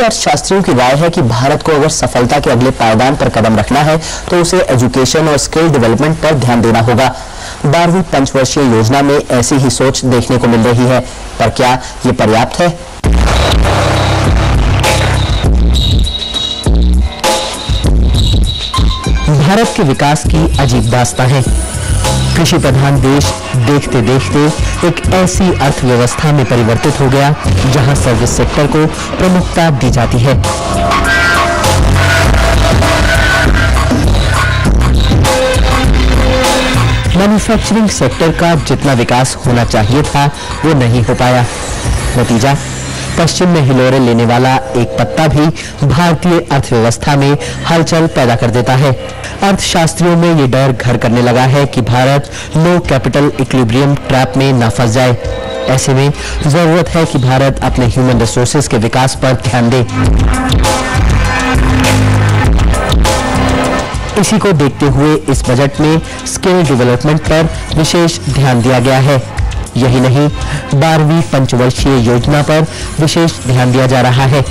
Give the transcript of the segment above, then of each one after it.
अर्थशास्त्रियों की राय है कि भारत को अगर सफलता के अगले पायदान पर कदम रखना है तो उसे एजुकेशन और स्किल डेवलपमेंट पर ध्यान देना होगा। 12वीं पंचवर्षीय योजना में ऐसी ही सोच देखने को मिल रही है, पर क्या ये पर्याप्त है? भारत के विकास की अजीब दास्तां है। कृषि प्रधान देश देखते देखते एक ऐसी अर्थव्यवस्था में परिवर्तित हो गया जहां सर्विस सेक्टर को प्रमुखता दी जाती है। मैन्युफैक्चरिंग सेक्टर का जितना विकास होना चाहिए था वो नहीं हो पाया। नतीजा, पश्चिम में हिलोरे लेने वाला एक पत्ता भी भारतीय अर्थव्यवस्था में हलचल पैदा कर देता है। अर्थशास्त्रियों में ये डर घर करने लगा है कि भारत लो कैपिटल इक्विलिब्रियम ट्रैप में न फंस जाए। ऐसे में जरूरत है कि भारत अपने ह्यूमन रिसोर्सेज के विकास पर ध्यान दे। इसी को देखते हुए इस बजट में स्किल डेवलपमेंट पर विशेष ध्यान दिया गया है। यही नहीं, 12वीं पंचवर्षीय योजना पर विशेष ध्यान दिया जा रहा है।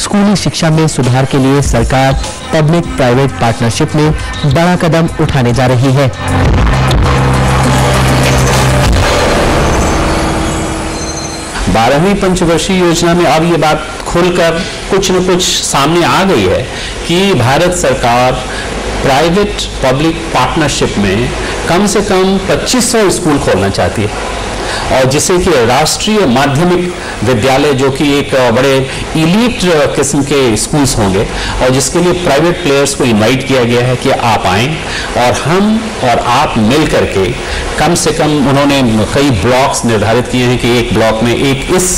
स्कूली शिक्षा में सुधार के लिए सरकार पब्लिक प्राइवेट पार्टनरशिप में बड़ा कदम उठाने जा रही है। बारहवीं पंचवर्षीय योजना में अब ये बात खुलकर कुछ न कुछ सामने आ गई है कि भारत सरकार प्राइवेट पब्लिक पार्टनरशिप में कम से कम 2500 स्कूल खोलना चाहती है, और जिसे कि राष्ट्रीय माध्यमिक विद्यालय, जो कि एक बड़े इलीट किस्म के स्कूल्स होंगे, और जिसके लिए प्राइवेट प्लेयर्स को इनवाइट किया गया है कि आप आएं और हम और आप मिल करके कम से कम उन्होंने कई ब्लॉक्स निर्धारित किए हैं कि एक ब्लॉक में एक इस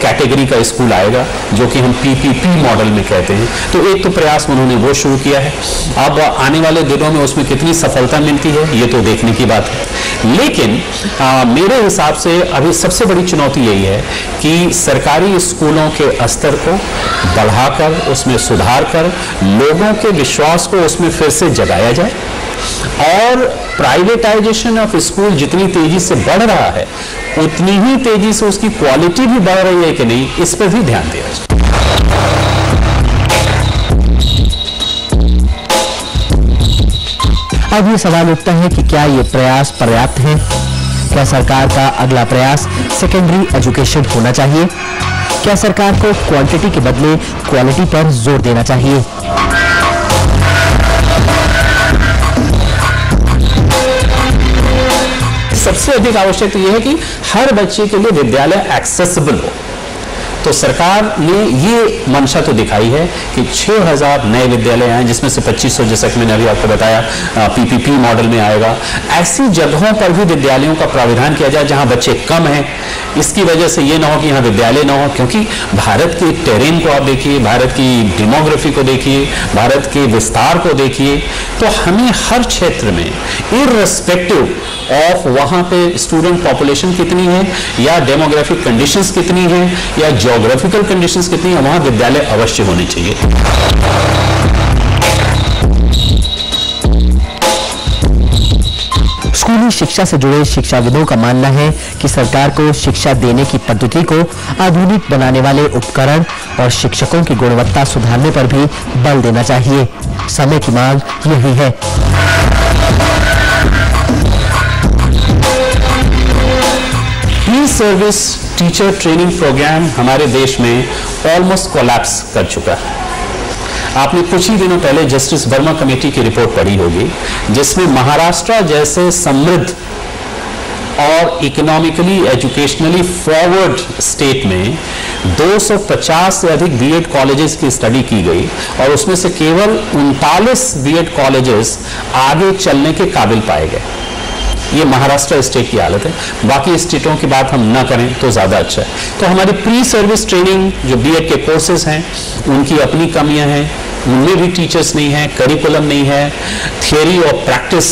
कैटेगरी का स्कूल आएगा, जो कि हम पीपीपी मॉडल में कहते हैं। तो एक तो प्रयास उन्होंने वो शुरू किया है। अब आने वाले दिनों में उसमें कितनी सफलता मिलती है ये तो देखने की बात है। लेकिन मेरे हिसाब से अभी सबसे बड़ी चुनौती यही है कि सरकारी स्कूलों के स्तर को बढ़ाकर, उसमें सुधार कर लोगों के विश्वास को उसमें फिर से जगाया जाए, और प्राइवेटाइजेशन ऑफ स्कूल जितनी तेजी से बढ़ रहा है उतनी ही तेजी से उसकी क्वालिटी भी बढ़ रही है कि नहीं, इस पर भी ध्यान दिया जाए। अब ये सवाल उठता है कि क्या ये प्रयास पर्याप्त है? क्या सरकार का अगला प्रयास सेकेंडरी एजुकेशन होना चाहिए? क्या सरकार को क्वांटिटी के बदले क्वालिटी पर जोर देना चाहिए? सबसे अधिक आवश्यक तो यह है कि हर बच्चे के लिए विद्यालय एक्सेसिबल हो। तो सरकार ने ये मंशा तो दिखाई है कि 6000 नए विद्यालय आए, जिसमें से 2500, जैसा कि मैंने अभी आपको बताया, पीपीपी मॉडल में आएगा। ऐसी जगहों पर भी विद्यालयों का प्राविधान किया जाए जहां बच्चे कम हैं। इसकी वजह से ये ना हो कि यहाँ विद्यालय ना हो, क्योंकि भारत के टेरेन को आप देखिए, भारत की डेमोग्राफी को देखिए, भारत के विस्तार को देखिए, तो हमें हर क्षेत्र में इररिस्पेक्टिव ऑफ वहाँ पे स्टूडेंट पॉपुलेशन कितनी है, या डेमोग्राफिक कंडीशंस कितनी है, या ज्योग्राफिकल कंडीशंस कितनी है, वहाँ विद्यालय अवश्य होने चाहिए। स्कूली शिक्षा से जुड़े शिक्षाविदों का मानना है कि सरकार को शिक्षा देने की पद्धति को आधुनिक बनाने वाले उपकरण और शिक्षकों की गुणवत्ता सुधारने पर भी बल देना चाहिए। समय की मांग यही है। ई सर्विस टीचर ट्रेनिंग प्रोग्राम हमारे देश में ऑलमोस्ट कोलैप्स कर चुका है। आपने कुछ ही दिनों पहले जस्टिस वर्मा कमेटी की रिपोर्ट पढ़ी होगी, जिसमें महाराष्ट्र जैसे समृद्ध और इकोनॉमिकली एजुकेशनली फॉरवर्ड स्टेट में 250 से अधिक बीएड कॉलेजेस की स्टडी की गई, और उसमें से केवल 39 बीएड कॉलेजेस आगे चलने के काबिल पाए गए। ये महाराष्ट्र स्टेट की हालत है। बाकी स्टेटों की बात हम ना करें तो ज़्यादा अच्छा है। तो हमारी प्री सर्विस ट्रेनिंग जो बीएड के कोर्सेज हैं, उनकी अपनी कमियां हैं। उनमें भी टीचर्स नहीं है, करिकुलम नहीं है, थियोरी और प्रैक्टिस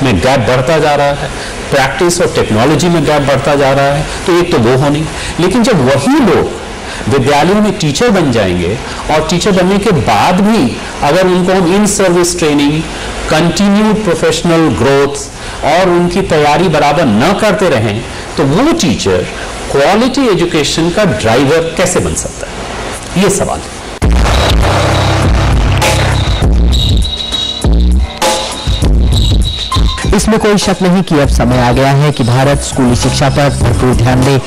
में गैप बढ़ता जा रहा है, प्रैक्टिस और टेक्नोलॉजी में गैप बढ़ता जा रहा है। तो एक तो वो होनी, लेकिन जब वही लोग विद्यालयों में टीचर बन जाएंगे, और टीचर बनने के बाद भी अगर उनको हम in service training, continued professional growth और उनकी तैयारी बराबर न करते रहें, तो वो टीचर क्वालिटी एजुकेशन का ड्राइवर कैसे बन सकता है? ये सवाल है। इसमें कोई शक नहीं कि अब समय आ गया है कि भारत स्कूली शिक्षा पर भरपूर ध्यान दे,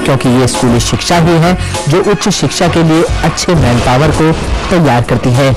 क्योंकि ये स्कूली शिक्षा ही है जो उच्च शिक्षा के लिए अच्छे मैन पावर को तैयार करती है।